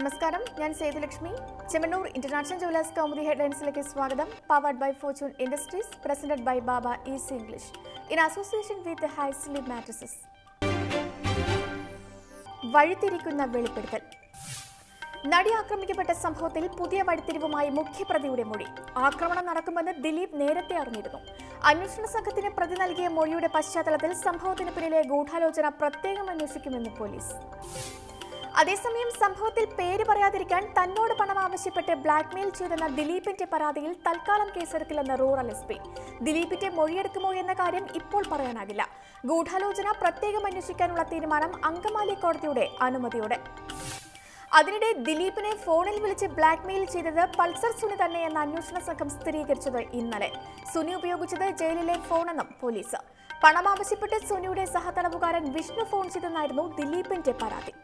നമസ്കാരം, ഞാൻ Sethulakshmi. Chemmanur international jewellers Kaumudi ഹെഡ്ലൈൻസിലേക്ക് സ്വാഗതം. Powered by Fortune Industries, presented by Baba easy English in association with Hisleep mattresses. വഴിത്തിരിക്കുന്ന വെളിപ്പെടുത്തൽ. നടി ആക്രമിക്കപ്പെട്ട സംഭവത്തിൽ പുതിയ വഴിത്തിരിവുമായി മുഖ്യപ്രതിയുടെ മൊഴി. ആക്രമണം നടക്കുമെന്ന് ദിലീപ് നേരത്തെ അറിഞ്ഞിരുന്നു. അന്വേഷണ സംഘത്തിന് പ്രതി നൽകിയ മൊഴിയുടെ പശ്ചാത്തലത്തിൽ സംഭവത്തിന് പിന്നിലെ ഗൂഢാലോചന പ്രത്യേകം അന്വേഷിക്കുമെന്ന് പോലീസ്. അതേസമയം സംഭവത്തിൽ പേര് പറയാതിരിക്കാൻ തന്നോട് പണം ആവശ്യപ്പെട്ട് ബ്ലാക്ക്മെയിൽ ചെയ്തെന്ന ദിലീപിന്റെ പരാതിയിൽ തൽക്കാലം കേസെടുക്കില്ലെന്ന് റൂറൽ എസ്.പി. ദിലീപിന്റെ മൊഴിയെടുക്കുമോ എന്ന കാര്യം ഇപ്പോൾ പറയാനാകില്ല. ഗൂഢാലോചന പ്രത്യേകം അന്വേഷിക്കാനുള്ള തീരുമാനം അങ്കമാലി കോടതിയുടെ അനുമതിയോടെ. അതിനിടെ ദിലീപിനെ ഫോണിൽ വിളിച്ച് ബ്ലാക്ക്മെയിൽ ചെയ്തത് പൾസർ സുനി തന്നെയെന്ന അന്വേഷണ സംഘം സ്ഥിരീകരിച്ചത് ഇന്നലെ. സുനി ഉപയോഗിച്ചത് ജയിലിലെ ഫോണെന്നും പോലീസ്. പണം ആവശ്യപ്പെട്ട് സുനിയുടെ സഹതടവുകാരൻ വിഷ്ണു ഫോൺ ചെയ്തെന്നായിരുന്നു ദിലീപിന്റെ പരാതി.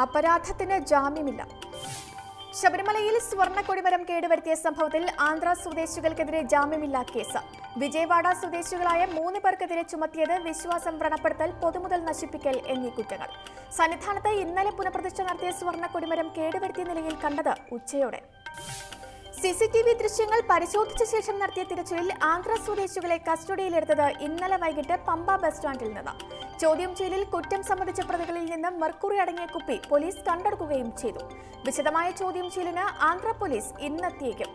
അപരാധത്തിന് ജാമ്യമില്ല. ശബരിമലയിൽ സ്വർണ്ണ കൊടിമരം കേടുവരുത്തിയ സംഭവത്തിൽ ആന്ധ്ര സ്വദേശികൾക്കെതിരെ ജാമ്യമില്ലാ കേസ്. വിജയവാഡ സ്വദേശികളായ 3 പേർക്കെതിരെ ചുമത്തിയത് വിശ്വാസം വ്രണപ്പെടുത്തൽ, പൊതുമുതൽ നശിപ്പിക്കൽ എന്നീ കുറ്റങ്ങൾ. സന്നിധാനത്ത് ഇന്നലെ പുനഃപ്രതിഷ്ഠ നടത്തിയ സ്വർണ്ണ കൊടിമരം കേടുവരുത്തിയ നിലയിൽ കണ്ടത് ഉച്ചയോടെ. CCTV ദൃശ്യങ്ങൾ പരിശോധിച്ച ശേഷം നടത്തിയ തിരച്ചിലിൽ ആന്ധ്ര സ്വദേശികളെ കസ്റ്റഡിയിലെടുത്തത് ഇന്നലെ വൈകിട്ട് പമ്പ ബസ് സ്റ്റാൻഡിൽ നിന്ന്. ചോദ്യം ചെയ്യലിൽ കുറ്റം സംബന്ധിച്ച പ്രതികളിൽ നിന്ന് മെർക്കുറി അടങ്ങിയ കുപ്പി പോലീസ് കണ്ടെടുക്കുകയും ചെയ്തു. വിശദമായ ചോദ്യം ചെയ്യലിന് ആന്ധ്ര പോലീസ് ഇന്നെത്തിയേക്കും.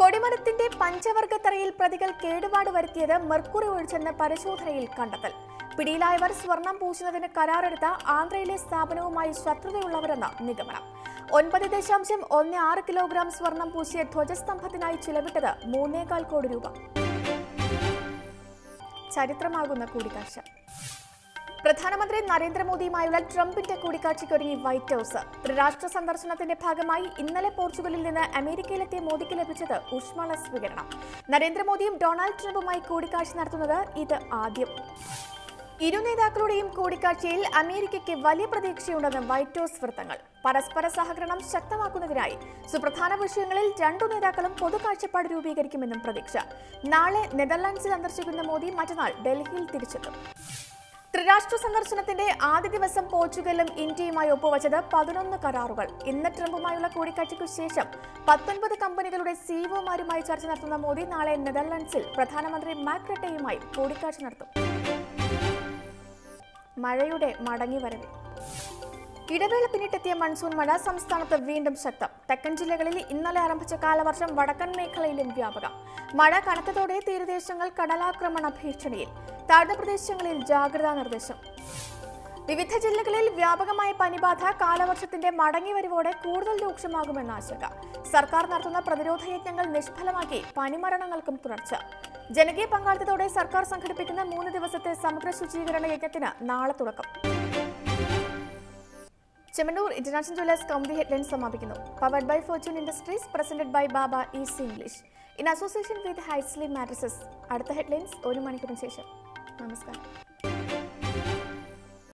കൊടിമരത്തിന്റെ പഞ്ചവർഗത്തറയിൽ പ്രതികൾ കേടുപാട് വരുത്തിയത് മെർക്കുറി ഒഴിച്ചെന്ന് പരിശോധനയിൽ കണ്ടെത്തൽ. പിടിയിലായവർ സ്വർണം പൂശുന്നതിന് കരാറെടുത്ത ആന്ധ്രയിലെ സ്ഥാപനവുമായി ശത്രുതയുള്ളവരെന്ന് നിഗമനം. 9.16 കിലോഗ്രാം സ്വർണം പൂശിയ ധ്വജസ്തംഭത്തിനായി ചിലവിട്ടത് 3.25 കോടി രൂപ. ചരിത്രമാകുന്ന കൂടിക്കാഴ്ച. പ്രധാനമന്ത്രി നരേന്ദ്രമോദിയുമായുള്ള ട്രംപിന്റെ കൂടിക്കാഴ്ചയ്ക്കൊരുങ്ങി വൈറ്റ് ഹൌസ്. ത്രിരാഷ്ട്ര സന്ദർശനത്തിന്റെ ഭാഗമായി ഇന്നലെ പോർച്ചുഗലിൽ നിന്ന് അമേരിക്കയിലെത്തിയ മോദിക്ക് ലഭിച്ചത് ഊഷ്മള സ്വീകരണം. നരേന്ദ്രമോദിയും ഡൊണാൾഡ് ട്രംപുമായി കൂടിക്കാഴ്ച നടത്തുന്നത് ഇത് ആദ്യം. ഇരു നേതാക്കളുടെയും കൂടിക്കാഴ്ചയിൽ അമേരിക്കയ്ക്ക് വലിയ പ്രതീക്ഷയുണ്ടെന്ന് വൈറ്റ് ഹൌസ് വൃത്തങ്ങൾ. പരസ്പര സഹകരണം ശക്തമാക്കുന്നതിനായി സുപ്രധാന വിഷയങ്ങളിൽ രണ്ടു നേതാക്കളും പൊതുകാഴ്ചപ്പാട് രൂപീകരിക്കുമെന്നും പ്രതീക്ഷ. നാളെ നെതർലാൻഡ്സ് സന്ദർശിക്കുന്ന മോദി മറ്റന്നാൾ ഡൽഹിയിൽ തിരിച്ചെത്തും. ത്രിരാഷ്ട്ര സന്ദർശനത്തിന്റെ ആദ്യ ദിവസം പോർച്ചുഗലും ഇന്ത്യയുമായി ഒപ്പുവച്ചത് 11 കരാറുകൾ. ഇന്ന് ട്രംപുമായുള്ള കൂടിക്കാഴ്ചയ്ക്കു ശേഷം 19 കമ്പനികളുടെ സിഇഒമാരുമായി ചർച്ച നടത്തുന്ന മോദി നാളെ നെതർലാൻഡ്സിൽ പ്രധാനമന്ത്രി മാർക്ക് റട്ടെയുമായി കൂടിക്കാഴ്ച നടത്തും. മഴയുടെ മടങ്ങിവരവ്. ഇടവേള പിന്നിട്ടെത്തിയ മൺസൂൺ മഴ സംസ്ഥാനത്ത് വീണ്ടും ശക്തം. തെക്കൻ ജില്ലകളിൽ ഇന്നലെ ആരംഭിച്ച കാലവർഷം വടക്കൻ മേഖലയിലും വ്യാപകം. മഴ കനത്തതോടെ തീരദേശങ്ങൾ കടലാക്രമണ ഭീഷണിയിൽ. താഴ്ന്ന പ്രദേശങ്ങളിൽ ജാഗ്രതാ നിർദ്ദേശം. വിവിധ ജില്ലകളിൽ വ്യാപകമായ പനിബാധ കാലവർഷത്തിന്റെ മടങ്ങിവരവോടെ കൂടുതൽ രൂക്ഷമാകുമെന്ന ആശങ്ക. സർക്കാർ നടത്തുന്ന പ്രതിരോധ യജ്ഞങ്ങൾ നിഷ്ഫലമാക്കി പനിമരണങ്ങൾക്കും തുടർച്ച. ജനകീയ പങ്കാളിത്തത്തോടെ സർക്കാർ സംഘടിപ്പിക്കുന്ന 3 ദിവസത്തെ സമഗ്ര ശുചീകരണ യജ്ഞത്തിന് നാളെ തുടക്കം. Chemmanur international jewellers Kaumudi headlines സമാപിക്കുന്നു. Powered by Fortune Industries, presented by Baba easy English in association with Hisleep mattresses. അടുത്ത ഹെഡ്ലൈൻസ് 1 മണിക്കൂറിന് ശേഷം. നമസ്കാരം.